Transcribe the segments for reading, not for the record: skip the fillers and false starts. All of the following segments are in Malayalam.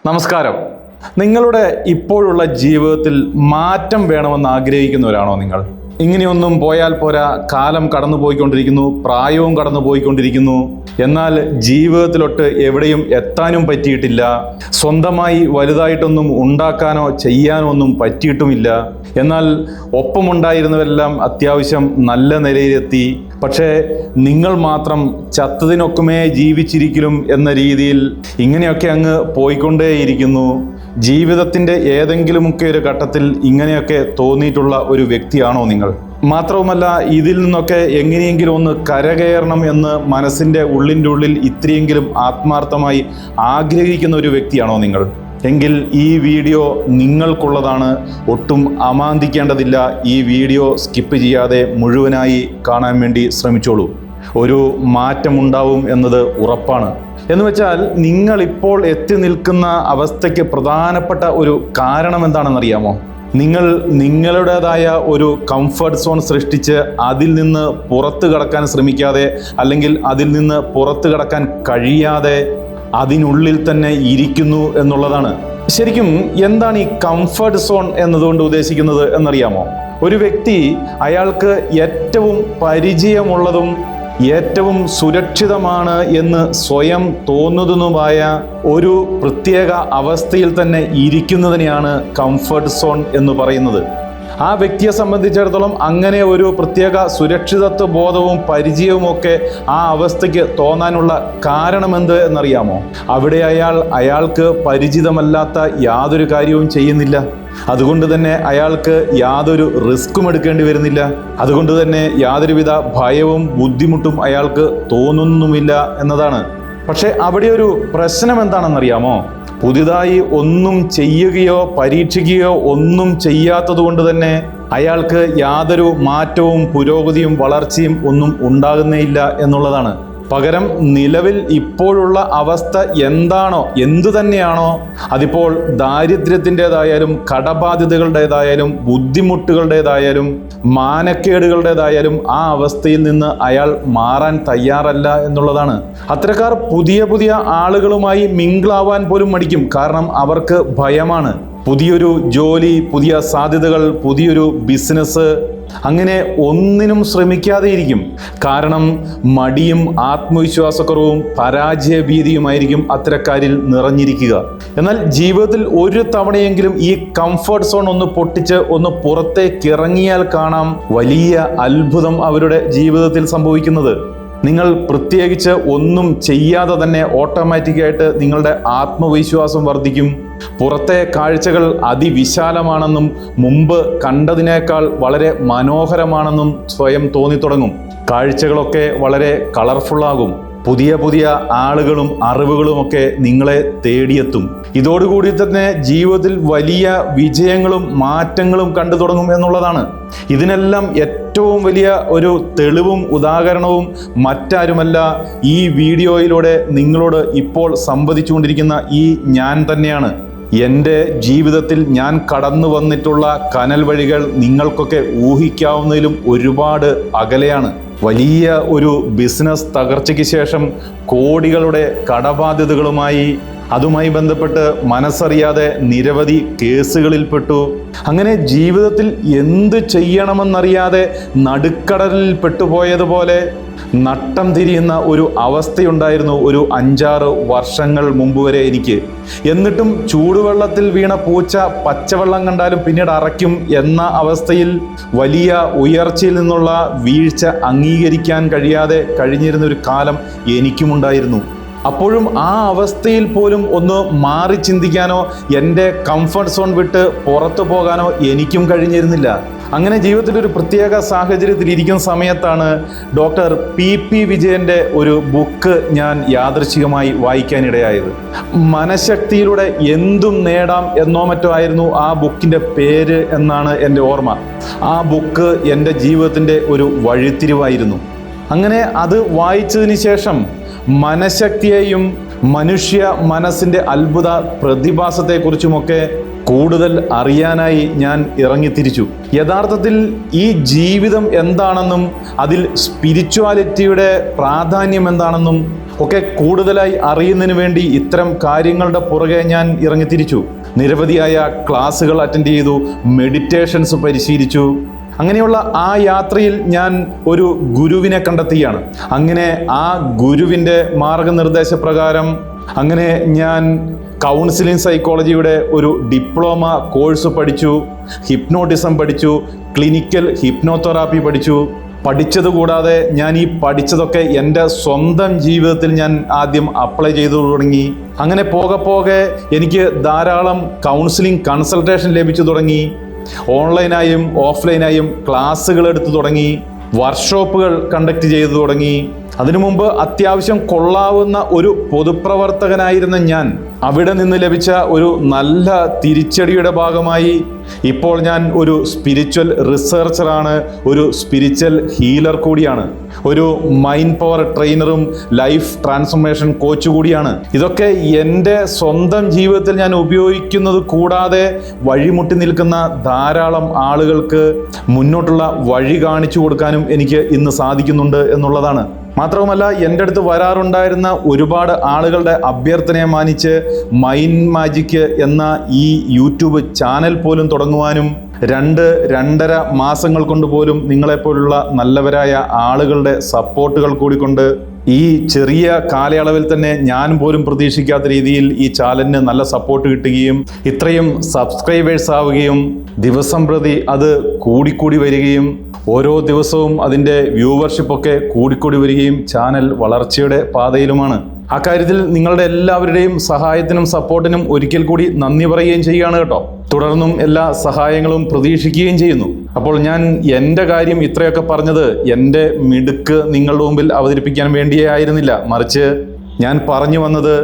നമസ്കാരം. നിങ്ങളുടെ ഇപ്പോഴുള്ള ജീവിതത്തിൽ മാറ്റം വേണമെന്ന് ആഗ്രഹിക്കുന്നവരാണോ നിങ്ങൾ? ഇങ്ങനെയൊന്നും പോയാൽ പോരാ, കാലം കടന്നു പോയിക്കൊണ്ടിരിക്കുന്നു, പ്രായവും കടന്നു പോയിക്കൊണ്ടിരിക്കുന്നു, എന്നാൽ ജീവിതത്തിലൊട്ട് എവിടെയും എത്താനും പറ്റിയിട്ടില്ല, സ്വന്തമായി വലുതായിട്ടൊന്നും ഉണ്ടാക്കാനോ ചെയ്യാനോ ഒന്നും പറ്റിയിട്ടുമില്ല. എന്നാൽ ഒപ്പമുണ്ടായിരുന്നവരെല്ലാം അത്യാവശ്യം നല്ല നിലയിലെത്തി, പക്ഷേ നിങ്ങൾ മാത്രം ചത്തതിനൊക്കുമേ ജീവിച്ചിരിക്കലും എന്ന രീതിയിൽ ഇങ്ങനെയൊക്കെ അങ്ങ് പോയിക്കൊണ്ടേയിരിക്കുന്നു. ജീവിതത്തിൻ്റെ ഏതെങ്കിലുമൊക്കെ ഒരു ഘട്ടത്തിൽ ഇങ്ങനെയൊക്കെ തോന്നിയിട്ടുള്ള ഒരു വ്യക്തിയാണോ നിങ്ങൾ? മാത്രവുമല്ല, ഇതിൽ നിന്നൊക്കെ എങ്ങനെയെങ്കിലും ഒന്ന് കരകയറണം എന്ന് മനസ്സിൻ്റെ ഉള്ളിൻ്റെ ഉള്ളിൽ ഇത്രയെങ്കിലും ആത്മാർത്ഥമായി ആഗ്രഹിക്കുന്ന ഒരു വ്യക്തിയാണോ നിങ്ങൾ? എങ്കിൽ ഈ വീഡിയോ നിങ്ങൾക്കുള്ളതാണ്. ഒട്ടും അമാന്തിക്കേണ്ടതില്ല. ഈ വീഡിയോ സ്കിപ്പ് ചെയ്യാതെ മുഴുവനായി കാണാൻ വേണ്ടി ശ്രമിച്ചോളൂ. ഒരു മാറ്റമുണ്ടാവും എന്നത് ഉറപ്പാണ്. എന്ന് വെച്ചാൽ, നിങ്ങളിപ്പോൾ എത്തി നിൽക്കുന്ന അവസ്ഥയ്ക്ക് പ്രധാനപ്പെട്ട ഒരു കാരണം എന്താണെന്നറിയാമോ? നിങ്ങൾ നിങ്ങളുടേതായ ഒരു കംഫർട്ട് സോൺ സൃഷ്ടിച്ച് അതിൽ നിന്ന് പുറത്തു കടക്കാൻ ശ്രമിക്കാതെ, അല്ലെങ്കിൽ അതിൽ നിന്ന് പുറത്തു കടക്കാൻ കഴിയാതെ അതിനുള്ളിൽ തന്നെ ഇരിക്കുന്നു എന്നുള്ളതാണ്. ശരിക്കും എന്താണ് ഈ കംഫർട്ട് സോൺ എന്നതുകൊണ്ട് ഉദ്ദേശിക്കുന്നത് എന്നറിയാമോ? ഒരു വ്യക്തി അയാൾക്ക് ഏറ്റവും പരിചയമുള്ളതും ഏറ്റവും സുരക്ഷിതമാണ് എന്ന് സ്വയം തോന്നുന്നതുമായ ഒരു പ്രത്യേക അവസ്ഥയിൽ തന്നെ ഇരിക്കുന്നതിനെയാണ് കംഫർട്ട് സോൺ എന്ന് പറയുന്നത്. ആ വ്യക്തിയെ സംബന്ധിച്ചിടത്തോളം അങ്ങനെ ഒരു പ്രത്യേക സുരക്ഷിതത്വ ബോധവും പരിചയവും ഒക്കെ ആ അവസ്ഥയ്ക്ക് തോന്നാനുള്ള കാരണമെന്ത് എന്നറിയാമോ? അവിടെ അയാൾക്ക് പരിചിതമല്ലാത്ത യാതൊരു കാര്യവും ചെയ്യുന്നില്ല. അതുകൊണ്ട് തന്നെ അയാൾക്ക് യാതൊരു റിസ്ക്കും എടുക്കേണ്ടി വരുന്നില്ല. അതുകൊണ്ട് തന്നെ യാതൊരുവിധ ഭയവും ബുദ്ധിമുട്ടും അയാൾക്ക് തോന്നുന്നുമില്ല എന്നതാണ്. പക്ഷെ അവിടെ ഒരു പ്രശ്നം എന്താണെന്നറിയാമോ? പുതിയതായി ഒന്നും ചെയ്യുകയോ പരീക്ഷിക്കുകയോ ഒന്നും ചെയ്യാത്തത് കൊണ്ട് തന്നെ അയാൾക്ക് യാതൊരു മാറ്റവും പുരോഗതിയും വളർച്ചയും ഒന്നും ഉണ്ടാകുന്നേയില്ല എന്നുള്ളതാണ്. പകരം നിലവിൽ ഇപ്പോഴുള്ള അവസ്ഥ എന്താണോ, എന്തു തന്നെയാണോ, അതിപ്പോൾ ദാരിദ്ര്യത്തിൻ്റെതായാലും കടബാധ്യതകളുടേതായാലും ബുദ്ധിമുട്ടുകളുടേതായാലും മാനക്കേടുകളുടേതായാലും ആ അവസ്ഥയിൽ നിന്ന് അയാൾ മാറാൻ തയ്യാറല്ല എന്നുള്ളതാണ്. അത്തരക്കാർ പുതിയ പുതിയ ആളുകളുമായി മിങ്കിളാവാൻ പോലും മടിക്കും. കാരണം അവർക്ക് ഭയമാണ്. പുതിയൊരു ജോലി, പുതിയ സാധ്യതകൾ, പുതിയൊരു ബിസിനസ്, അങ്ങനെ ഒന്നിനും ശ്രമിക്കാതെ ഇരിക്കും. കാരണം മടിയും ആത്മവിശ്വാസക്കുറവും പരാജയഭീതിയുമായിരിക്കും അത്തരക്കാരിൽ നിറഞ്ഞിരിക്കുക. എന്നാൽ ജീവിതത്തിൽ ഒരു തവണയെങ്കിലും ഈ കംഫർട്ട് സോൺ ഒന്ന് പൊട്ടിച്ച് ഒന്ന് പുറത്തേക്ക് ഇറങ്ങിയാൽ കാണാം വലിയ അത്ഭുതം അവരുടെ ജീവിതത്തിൽ സംഭവിക്കുന്നത്. നിങ്ങൾ പ്രത്യേകിച്ച് ഒന്നും ചെയ്യാതെ തന്നെ ഓട്ടോമാറ്റിക്കായിട്ട് നിങ്ങളുടെ ആത്മവിശ്വാസം വർദ്ധിക്കും. പുറത്തെ കാഴ്ചകൾ അതിവിശാലമാണെന്നും മുമ്പ് കണ്ടതിനേക്കാൾ വളരെ മനോഹരമാണെന്നും സ്വയം തോന്നിത്തുടങ്ങും. കാഴ്ചകളൊക്കെ വളരെ കളർഫുള്ളാകും. പുതിയ പുതിയ ആളുകളും അറിവുകളുമൊക്കെ നിങ്ങളെ തേടിയെത്തും. ഇതോടുകൂടി തന്നെ ജീവിതത്തിൽ വലിയ വിജയങ്ങളും മാറ്റങ്ങളും കണ്ടു തുടങ്ങും എന്നുള്ളതാണ്. ഇതിനെല്ലാം ഏറ്റവും വലിയ ഒരു തെളിവും ഉദാഹരണവും മറ്റാരുമല്ല, ഈ വീഡിയോയിലൂടെ നിങ്ങളോട് ഇപ്പോൾ സംവദിച്ചുകൊണ്ടിരിക്കുന്ന ഈ ഞാൻ തന്നെയാണ്. എൻ്റെ ജീവിതത്തിൽ ഞാൻ കടന്നു വന്നിട്ടുള്ള കനൽ വഴികൾ നിങ്ങൾക്കൊക്കെ ഊഹിക്കാവുന്നതിലും ഒരുപാട് അകലെയാണ്. വലിയ ഒരു ബിസിനസ് തകർച്ചയ്ക്ക് ശേഷം കോടികളുടെ കടബാധ്യതകളുമായി, അതുമായി ബന്ധപ്പെട്ട് മനസ്സറിയാതെ നിരവധി കേസുകളിൽപ്പെട്ടു. അങ്ങനെ ജീവിതത്തിൽ എന്ത് ചെയ്യണമെന്നറിയാതെ നടുക്കടലിൽ പെട്ടുപോയതുപോലെ നട്ടം തിരിയുന്ന ഒരു അവസ്ഥയുണ്ടായിരുന്നു ഒരു 5-6 വർഷങ്ങൾ മുമ്പ് വരെ എനിക്ക്. എന്നിട്ടും ചൂടുവെള്ളത്തിൽ വീണ പൂച്ച പച്ചവെള്ളം കണ്ടാലും പിന്നീട് അറയ്ക്കും എന്ന അവസ്ഥയിൽ വലിയ ഉയർച്ചയിൽ നിന്നുള്ള വീഴ്ച അംഗീകരിക്കാൻ കഴിയാതെ കഴിഞ്ഞിരുന്ന ഒരു കാലം എനിക്കുമുണ്ടായിരുന്നു. അപ്പോഴും ആ അവസ്ഥയിൽ പോലും ഒന്ന് മാറി ചിന്തിക്കാനോ എൻ്റെ കംഫർട്ട് സോൺ വിട്ട് പുറത്തു പോകാനോ എനിക്കും കഴിഞ്ഞിരുന്നില്ല. അങ്ങനെ ജീവിതത്തിൽ ഒരു പ്രത്യേക സാഹചര്യത്തിൽ ഇരിക്കുന്ന സമയത്താണ് ഡോക്ടർ പി വിജയൻ്റെ ഒരു ബുക്ക് ഞാൻ യാദൃശ്ചികമായി വായിക്കാനിടയായത്. മനഃശക്തിയിലൂടെ എന്തും നേടാം എന്നോ മറ്റോ ആയിരുന്നു ആ ബുക്കിൻ്റെ പേര് എന്നാണ് എൻ്റെ ഓർമ്മ. ആ ബുക്ക് എൻ്റെ ജീവിതത്തിൻ്റെ ഒരു വഴിത്തിരിവായിരുന്നു. അങ്ങനെ അത് വായിച്ചതിന് ശേഷം മനഃശക്തിയെയും മനുഷ്യ മനസ്സിൻ്റെ അത്ഭുത പ്രതിഭാസത്തെക്കുറിച്ചുമൊക്കെ കൂടുതൽ അറിയാനായി ഞാൻ ഇറങ്ങിത്തിരിച്ചു. യഥാർത്ഥത്തിൽ ഈ ജീവിതം എന്താണെന്നും അതിൽ സ്പിരിച്വാലിറ്റിയുടെ പ്രാധാന്യം എന്താണെന്നും ഒക്കെ കൂടുതലായി അറിയുന്നതിന് വേണ്ടി ഇത്തരം കാര്യങ്ങളുടെ പുറകെ ഞാൻ ഇറങ്ങിത്തിരിച്ചു. നിരവധിയായ ക്ലാസ്സുകൾ അറ്റൻഡ് ചെയ്തു, മെഡിറ്റേഷൻസ് പരിശീലിച്ചു. അങ്ങനെയുള്ള ആ യാത്രയിൽ ഞാൻ ഒരു ഗുരുവിനെ കണ്ടെത്തുകയാണ്. അങ്ങനെ ആ ഗുരുവിൻ്റെ മാർഗനിർദ്ദേശപ്രകാരം അങ്ങനെ ഞാൻ കൗൺസിലിംഗ് സൈക്കോളജിയുടെ ഒരു ഡിപ്ലോമ കോഴ്സ് പഠിച്ചു, ഹിപ്നോട്ടിസം പഠിച്ചു, ക്ലിനിക്കൽ ഹിപ്നോതെറാപ്പി പഠിച്ചത് കൂടാതെ ഞാൻ ഈ പഠിച്ചതൊക്കെ എൻ്റെ സ്വന്തം ജീവിതത്തിൽ ഞാൻ ആദ്യം അപ്ലൈ ചെയ്തു തുടങ്ങി. അങ്ങനെ പോകെ എനിക്ക് ധാരാളം കൗൺസിലിംഗ് കൺസൾട്ടേഷൻ ലഭിച്ചു തുടങ്ങി. ഓൺലൈനായും ഓഫ്ലൈനായും ക്ലാസ്സുകൾ എടുത്തു തുടങ്ങി, വർക്ക്ഷോപ്പുകൾ കണ്ടക്ട് ചെയ്തു തുടങ്ങി. അതിനു മുമ്പ് അത്യാവശ്യം കൊള്ളാവുന്ന ഒരു പൊതുപ്രവർത്തകനായിരുന്ന ഞാൻ അവിടെ നിന്ന് ലഭിച്ച ഒരു നല്ല തിരിച്ചടിയുടെ ഭാഗമായി ഇപ്പോൾ ഞാൻ ഒരു സ്പിരിച്വൽ റിസർച്ചറാണ്, ഒരു സ്പിരിച്വൽ ഹീലർ കൂടിയാണ്, ഒരു മൈൻഡ് പവർ ട്രെയിനറും ലൈഫ് ട്രാൻസ്ഫോർമേഷൻ കോച്ച് കൂടിയാണ്. ഇതൊക്കെ എൻ്റെ സ്വന്തം ജീവിതത്തിൽ ഞാൻ ഉപയോഗിക്കുന്നത് കൂടാതെ വഴിമുട്ടി നിൽക്കുന്ന ധാരാളം ആളുകൾക്ക് മുന്നോട്ടുള്ള വഴി കാണിച്ചു കൊടുക്കാനും എനിക്ക് ഇന്ന് സാധിക്കുന്നുണ്ട് എന്നുള്ളതാണ്. മാത്രവുമല്ല, എൻ്റെ അടുത്ത് വരാറുണ്ടായിരുന്ന ഒരുപാട് ആളുകളുടെ അഭ്യർത്ഥനയെ മാനിച്ച് മൈൻഡ് മാജിക് എന്ന ഈ യൂട്യൂബ് ചാനൽ പോലും തുടങ്ങുവാനും 2-2.5 മാസങ്ങൾ കൊണ്ട് പോലും നിങ്ങളെപ്പോലുള്ള നല്ലവരായ ആളുകളുടെ സപ്പോർട്ടുകൾ കൂടിക്കൊണ്ട് ഈ ചെറിയ കാലയളവിൽ തന്നെ ഞാൻ പോലും പ്രതീക്ഷിക്കാത്ത രീതിയിൽ ഈ ചാനലിന് നല്ല സപ്പോർട്ട് കിട്ടുകയും ഇത്രയും സബ്സ്ക്രൈബേഴ്സ് ആവുകയും ദിവസം പ്രതി അത് കൂടിക്കൂടി വരികയും ഓരോ ദിവസവും അതിൻ്റെ വ്യൂവർഷിപ്പൊക്കെ കൂടിക്കൂടി വരികയും ചാനൽ വളർച്ചയുടെ പാതയിലുമാണ്. അക്കാര്യത്തിൽ നിങ്ങളുടെ എല്ലാവരുടെയും സഹായത്തിനും സപ്പോർട്ടിനും ഒരിക്കൽ കൂടി നന്ദി പറയുകയും ചെയ്യുകയാണ് കേട്ടോ. തുടർന്നും എല്ലാ സഹായങ്ങളും പ്രതീക്ഷിക്കുകയും ചെയ്യുന്നു. അപ്പോൾ ഞാൻ എൻ്റെ കാര്യം ഇത്രയൊക്കെ പറഞ്ഞത് എൻ്റെ മിടുക്ക് നിങ്ങളുടെ മുമ്പിൽ അവതരിപ്പിക്കാൻ വേണ്ടിയേ ആയിരുന്നില്ല, മറിച്ച് ഞാൻ പറഞ്ഞു വന്നത്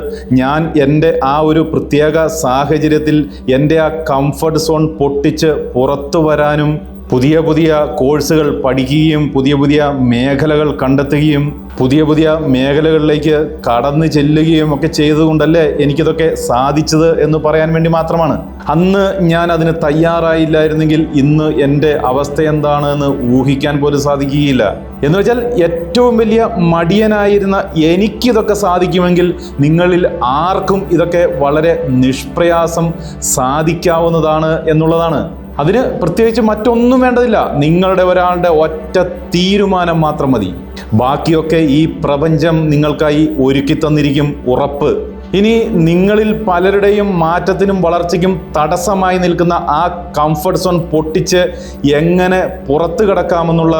ഞാൻ എൻ്റെ ആ ഒരു പ്രത്യേക സാഹചര്യത്തിൽ എൻ്റെ ആ കംഫർട്ട് സോൺ പൊട്ടിച്ച് പുറത്തു വരാനും പുതിയ കോഴ്സുകൾ പഠിക്കുകയും പുതിയ മേഖലകൾ കണ്ടെത്തുകയും പുതിയ മേഖലകളിലേക്ക് കടന്നു ചെല്ലുകയും ഒക്കെ ചെയ്തുകൊണ്ടല്ലേ എനിക്കിതൊക്കെ സാധിച്ചത് എന്ന് പറയാൻ വേണ്ടി മാത്രമാണ്. അന്ന് ഞാൻ അതിന് തയ്യാറായില്ലായിരുന്നെങ്കിൽ ഇന്ന് എൻ്റെ അവസ്ഥ എന്താണ് എന്ന് ഊഹിക്കാൻ പോലും സാധിക്കുകയില്ല. എന്ന് വെച്ചാൽ ഏറ്റവും വലിയ മടിയനായിരുന്ന എനിക്കിതൊക്കെ സാധിക്കുമെങ്കിൽ നിങ്ങളിൽ ആർക്കും ഇതൊക്കെ വളരെ നിഷ്പ്രയാസം സാധിക്കാവുന്നതാണ് എന്നുള്ളതാണ്. അതിന് പ്രത്യേകിച്ച് മറ്റൊന്നും വേണ്ടതില്ല, നിങ്ങളുടെ ഒരാളുടെ ഒറ്റ തീരുമാനം മാത്രം മതി. ബാക്കിയൊക്കെ ഈ പ്രപഞ്ചം നിങ്ങൾക്കായി ഒരുക്കി തന്നിരിക്കും, ഉറപ്പ്. ഇനി നിങ്ങളിൽ പലരുടെയും മാറ്റത്തിനും വളർച്ചയ്ക്കും തടസ്സമായി നിൽക്കുന്ന ആ കംഫർട്ട് സോൺ പൊട്ടിച്ച് എങ്ങനെ പുറത്തു കടക്കാമെന്നുള്ള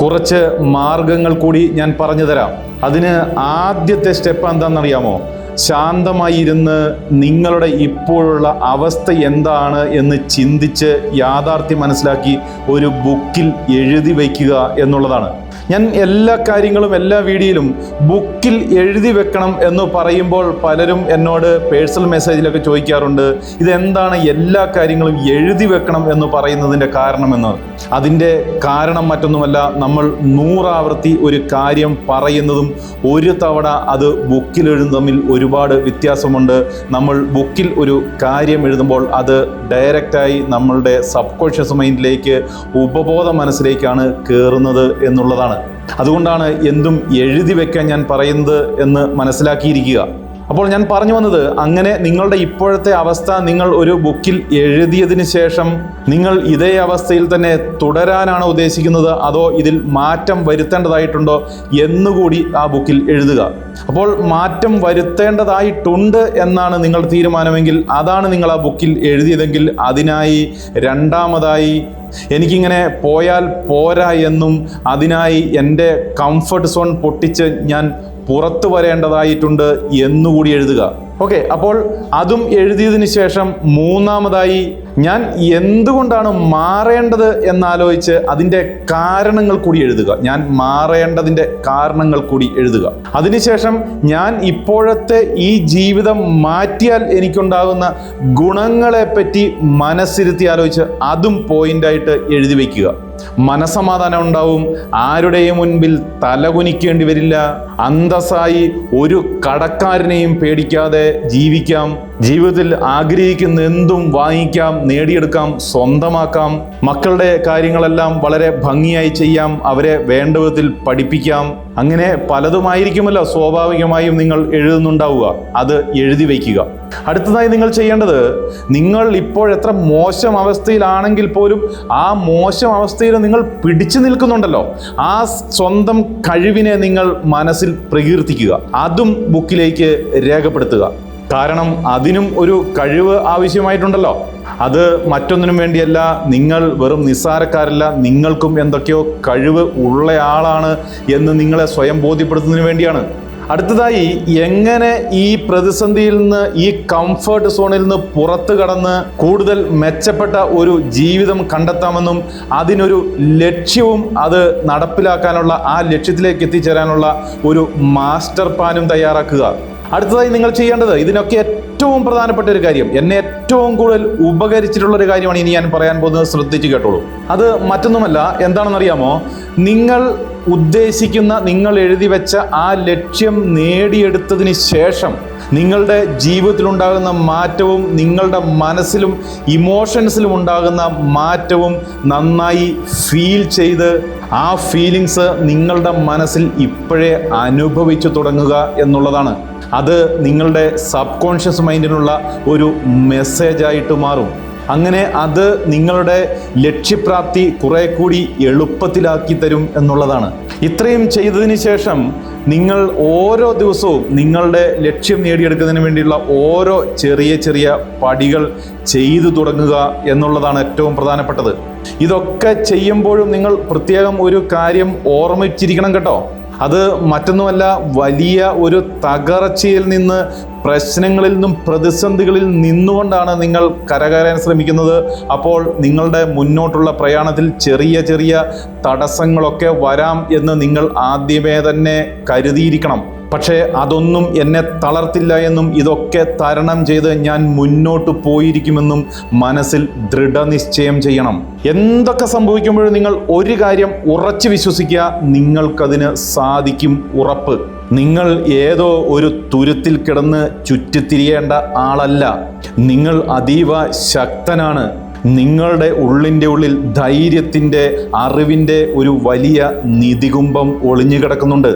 കുറച്ച് മാർഗങ്ങൾ കൂടി ഞാൻ പറഞ്ഞു തരാം. അതിന് ആദ്യത്തെ സ്റ്റെപ്പ് എന്താണെന്നറിയാമോ? ശാന്തമായി ഇരുന്ന് നിങ്ങളുടെ ഇപ്പോഴുള്ള അവസ്ഥ എന്താണ് എന്ന് ചിന്തിച്ച് യാഥാർത്ഥ്യം മനസ്സിലാക്കി ഒരു ബുക്കിൽ എഴുതി വയ്ക്കുക എന്നുള്ളതാണ്. ഞാൻ എല്ലാ കാര്യങ്ങളും എല്ലാ വീഡിയോയിലും ബുക്കിൽ എഴുതി വെക്കണം എന്ന് പറയുമ്പോൾ പലരും എന്നോട് പേഴ്സണൽ മെസ്സേജിലൊക്കെ ചോദിക്കാറുണ്ട്, ഇതെന്താണ് എല്ലാ കാര്യങ്ങളും എഴുതി വെക്കണം എന്ന് പറയുന്നതിൻ്റെ കാരണമെന്ന്. അതിൻ്റെ കാരണം മറ്റൊന്നുമല്ല, നമ്മൾ 100 ആവർത്തി ഒരു കാര്യം പറയുന്നതും ഒരു തവണ അത് ബുക്കിൽ എഴുതും തമ്മിൽ ഒരുപാട് വ്യത്യാസമുണ്ട്. നമ്മൾ ബുക്കിൽ ഒരു കാര്യം എഴുതുമ്പോൾ അത് ഡയറക്റ്റായി നമ്മളുടെ സബ് കോൺഷ്യസ് മൈൻഡിലേക്ക്, ഉപബോധ മനസ്സിലേക്കാണ് കയറുന്നത് എന്നുള്ളതാണ്. അതുകൊണ്ടാണ് എന്തും എഴുതി വെക്കാൻ ഞാൻ പറയുന്നത് എന്ന് മനസ്സിലാക്കിയിരിക്കുക. അപ്പോൾ ഞാൻ പറഞ്ഞു വന്നത്, അങ്ങനെ നിങ്ങളുടെ ഇപ്പോഴത്തെ അവസ്ഥ നിങ്ങൾ ഒരു ബുക്കിൽ എഴുതിയതിന് ശേഷം നിങ്ങൾ ഇതേ അവസ്ഥയിൽ തന്നെ തുടരാനാണ് ഉദ്ദേശിക്കുന്നത്, അതോ ഇതിൽ മാറ്റം വരുത്തേണ്ടതായിട്ടുണ്ടോ എന്നുകൂടി ആ ബുക്കിൽ എഴുതുക. അപ്പോൾ മാറ്റം വരുത്തേണ്ടതായിട്ടുണ്ട് എന്നാണ് നിങ്ങളുടെ തീരുമാനമെങ്കിൽ, അതാണ് നിങ്ങൾ ആ ബുക്കിൽ എഴുതിയതെങ്കിൽ, അതിനായി രണ്ടാമതായി എനിക്കിങ്ങനെ പോയാൽ പോരാ എന്നും അതിനായി എൻ്റെ കംഫർട്ട് സോൺ പൊട്ടിച്ച് ഞാൻ പുറത്തു വരേണ്ടതായിട്ടുണ്ട് എന്നുകൂടി എഴുതുക. ഓക്കെ, അപ്പോൾ അതും എഴുതിയതിന് ശേഷം മൂന്നാമതായി ഞാൻ എന്തുകൊണ്ടാണ് മാറേണ്ടത് എന്നാലോചിച്ച് അതിൻ്റെ കാരണങ്ങൾ കൂടി എഴുതുക. ഞാൻ മാറേണ്ടതിൻ്റെ കാരണങ്ങൾ കൂടി എഴുതുക. അതിനുശേഷം ഞാൻ ഇപ്പോഴത്തെ ഈ ജീവിതം മാറ്റിയാൽ എനിക്കുണ്ടാകുന്ന ഗുണങ്ങളെപ്പറ്റി മനസ്സിരുത്തി ആലോചിച്ച് അതും പോയിന്റായിട്ട് എഴുതി വയ്ക്കുക. മനസമാധാനം ഉണ്ടാവും, ആരുടെയും മുൻപിൽ തലകുനിക്കേണ്ടി വരില്ല, അന്തസ്സായി ഒരു കടക്കാരനെയും പേടിക്കാതെ ജീവിക്കാം, ജീവിതത്തിൽ ആഗ്രഹിക്കുന്ന എന്തും വാങ്ങിക്കാം, നേടിയെടുക്കാം, സ്വന്തമാക്കാം, മക്കളുടെ കാര്യങ്ങളെല്ലാം വളരെ ഭംഗിയായി ചെയ്യാം, അവരെ വേണ്ട വിധത്തിൽ പഠിപ്പിക്കാം. അങ്ങനെ പലതുമായിരിക്കുമല്ലോ സ്വാഭാവികമായും നിങ്ങൾ എഴുതുന്നുണ്ടാവുക. അത് എഴുതി വയ്ക്കുക. അടുത്തതായി നിങ്ങൾ ചെയ്യേണ്ടത്, നിങ്ങൾ ഇപ്പോൾ എത്ര മോശം അവസ്ഥയിലാണെങ്കിൽ പോലും ആ മോശം അവസ്ഥയിൽ നിങ്ങൾ പിടിച്ചു നിൽക്കുന്നുണ്ടല്ലോ, ആ സ്വന്തം കഴിവിനെ നിങ്ങൾ മനസ്സിൽ പ്രകീർത്തിക്കുക. അതും ബുക്കിലേക്ക് രേഖപ്പെടുത്തുക. കാരണം അതിനും ഒരു കഴിവ് ആവശ്യമായിട്ടുണ്ടല്ലോ. അത് മറ്റൊന്നിനും വേണ്ടിയല്ല. നിങ്ങൾ വെറും നിസ്സാരക്കാരല്ല, നിങ്ങൾക്കും എന്തൊക്കെയോ കഴിവ് ഉള്ളയാളാണ് എന്ന് നിങ്ങളെ സ്വയം ബോധ്യപ്പെടുത്തുന്നതിന് വേണ്ടിയാണ്. അടുത്തതായി, എങ്ങനെ ഈ പ്രതിസന്ധിയിൽ നിന്ന്, ഈ കംഫർട്ട് സോണിൽ നിന്ന് പുറത്തു കടന്ന് കൂടുതൽ മെച്ചപ്പെട്ട ഒരു ജീവിതം കണ്ടെത്താമെന്നും അതിനൊരു ലക്ഷ്യവും അത് നടപ്പിലാക്കാനുള്ള, ആ ലക്ഷ്യത്തിലേക്ക് എത്തിച്ചേരാനുള്ള ഒരു മാസ്റ്റർ പ്ലാനും തയ്യാറാക്കുക. അടുത്തതായി നിങ്ങൾ ചെയ്യേണ്ടത്, ഇതിനൊക്കെ ഏറ്റവും പ്രധാനപ്പെട്ട ഒരു കാര്യം, എന്നെ ഏറ്റവും കൂടുതൽ ഉപകരിച്ചിട്ടുള്ളൊരു കാര്യമാണ് ഇനി ഞാൻ പറയാൻ പോകുന്നത്. ശ്രദ്ധിച്ച് കേട്ടോളൂ. അത് മറ്റൊന്നുമല്ല, എന്താണെന്നറിയാമോ? നിങ്ങൾ ഉദ്ദേശിക്കുന്ന, നിങ്ങൾ എഴുതി വെച്ച ആ ലക്ഷ്യം നേടിയെടുത്തതിന് ശേഷം നിങ്ങളുടെ ജീവിതത്തിലുണ്ടാകുന്ന മാറ്റവും നിങ്ങളുടെ മനസ്സിലും ഇമോഷൻസിലും ഉണ്ടാകുന്ന മാറ്റവും നന്നായി ഫീൽ ചെയ്ത് ആ ഫീലിങ്സ് നിങ്ങളുടെ മനസ്സിൽ ഇപ്പോഴേ അനുഭവിച്ചു തുടങ്ങുക എന്നുള്ളതാണ്. അത് നിങ്ങളുടെ സബ് കോൺഷ്യസ് മൈൻഡിനുള്ള ഒരു മെസ്സേജായിട്ട് മാറും. അങ്ങനെ അത് നിങ്ങളുടെ ലക്ഷ്യപ്രാപ്തി കുറെ കൂടി എളുപ്പത്തിലാക്കി തരും എന്നുള്ളതാണ്. ഇത്രയും ചെയ്തതിന് ശേഷം നിങ്ങൾ ഓരോ ദിവസവും നിങ്ങളുടെ ലക്ഷ്യം നേടിയെടുക്കുന്നതിന് വേണ്ടിയുള്ള ഓരോ ചെറിയ ചെറിയ പടികൾ ചെയ്തു തുടങ്ങുക എന്നുള്ളതാണ് ഏറ്റവും പ്രധാനപ്പെട്ടത്. ഇതൊക്കെ ചെയ്യുമ്പോഴും നിങ്ങൾ പ്രത്യേകം ഒരു കാര്യം ഓർമ്മിച്ചിരിക്കണം കേട്ടോ. അത് മറ്റൊന്നുമല്ല, വലിയ ഒരു തകർച്ചയിൽ നിന്ന്, പ്രശ്നങ്ങളിൽ നിന്നും പ്രതിസന്ധികളിൽ നിന്നുകൊണ്ടാണ് നിങ്ങൾ കരകയറാൻ ശ്രമിക്കുന്നത്. അപ്പോൾ നിങ്ങളുടെ മുന്നോട്ടുള്ള പ്രയാണത്തിൽ ചെറിയ ചെറിയ തടസ്സങ്ങളൊക്കെ വരാം എന്ന് നിങ്ങൾ ആദ്യമേ തന്നെ കരുതിയിരിക്കണം. പക്ഷേ അതൊന്നും എന്നെ തളർത്തില്ല എന്നും ഇതൊക്കെ തരണം ചെയ്ത് ഞാൻ മുന്നോട്ട് പോയിരിക്കുമെന്നും മനസ്സിൽ ദൃഢനിശ്ചയം ചെയ്യണം. എന്തൊക്കെ സംഭവിക്കുമ്പോഴും നിങ്ങൾ ഒരു കാര്യം ഉറച്ചു വിശ്വസിക്കുക, നിങ്ങൾക്കതിന് സാധിക്കും, ഉറപ്പ്. നിങ്ങൾ ഏതോ ഒരു തുരുത്തിൽ കിടന്ന് ചുറ്റിത്തിരിയേണ്ട ആളല്ല. നിങ്ങൾ അതീവ ശക്തനാണ്. നിങ്ങളുടെ ഉള്ളിൻ്റെ ഉള്ളിൽ ധൈര്യത്തിൻ്റെ, അറിവിൻ്റെ ഒരു വലിയ നിധികുംഭം ഒളിഞ്ഞു കിടക്കുന്നുണ്ട്.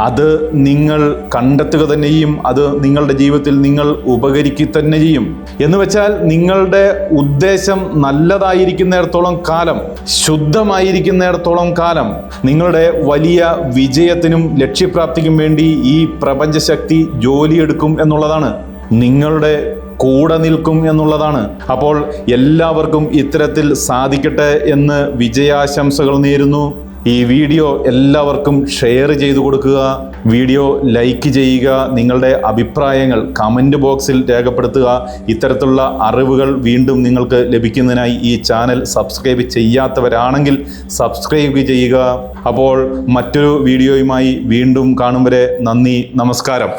അത് നിങ്ങൾ കണ്ടെത്തുക തന്നെ ചെയ്യും. അത് നിങ്ങളുടെ ജീവിതത്തിൽ നിങ്ങൾ ഉപകരിക്കുക തന്നെ ചെയ്യും. എന്ന് വെച്ചാൽ നിങ്ങളുടെ ഉദ്ദേശം നല്ലതായിരിക്കുന്നിടത്തോളം കാലം, ശുദ്ധമായിരിക്കുന്നിടത്തോളം കാലം നിങ്ങളുടെ വലിയ വിജയത്തിനും ലക്ഷ്യപ്രാപ്തിക്കും വേണ്ടി ഈ പ്രപഞ്ചശക്തി ജോലിയെടുക്കും എന്നുള്ളതാണ്. നിങ്ങളുടെ കൂടെ നിൽക്കും എന്നുള്ളതാണ്. അപ്പോൾ എല്ലാവർക്കും ഇത്തരത്തിൽ സാധിക്കട്ടെ എന്ന് വിജയാശംസകൾ നേരുന്നു. ഈ വീഡിയോ എല്ലാവർക്കും ഷെയർ ചെയ്തു കൊടുക്കുക, വീഡിയോ ലൈക്ക് ചെയ്യുക, നിങ്ങളുടെ അഭിപ്രായങ്ങൾ കമൻറ്റ് ബോക്സിൽ രേഖപ്പെടുത്തുക. ഇത്തരത്തിലുള്ള അറിവുകൾ വീണ്ടും നിങ്ങൾക്ക് ലഭിക്കുന്നതിനായി ഈ ചാനൽ സബ്സ്ക്രൈബ് ചെയ്യാത്തവരാണെങ്കിൽ സബ്സ്ക്രൈബ് ചെയ്യുക. അപ്പോൾ മറ്റൊരു വീഡിയോയുമായി വീണ്ടും കാണും വരെ നന്ദി, നമസ്കാരം.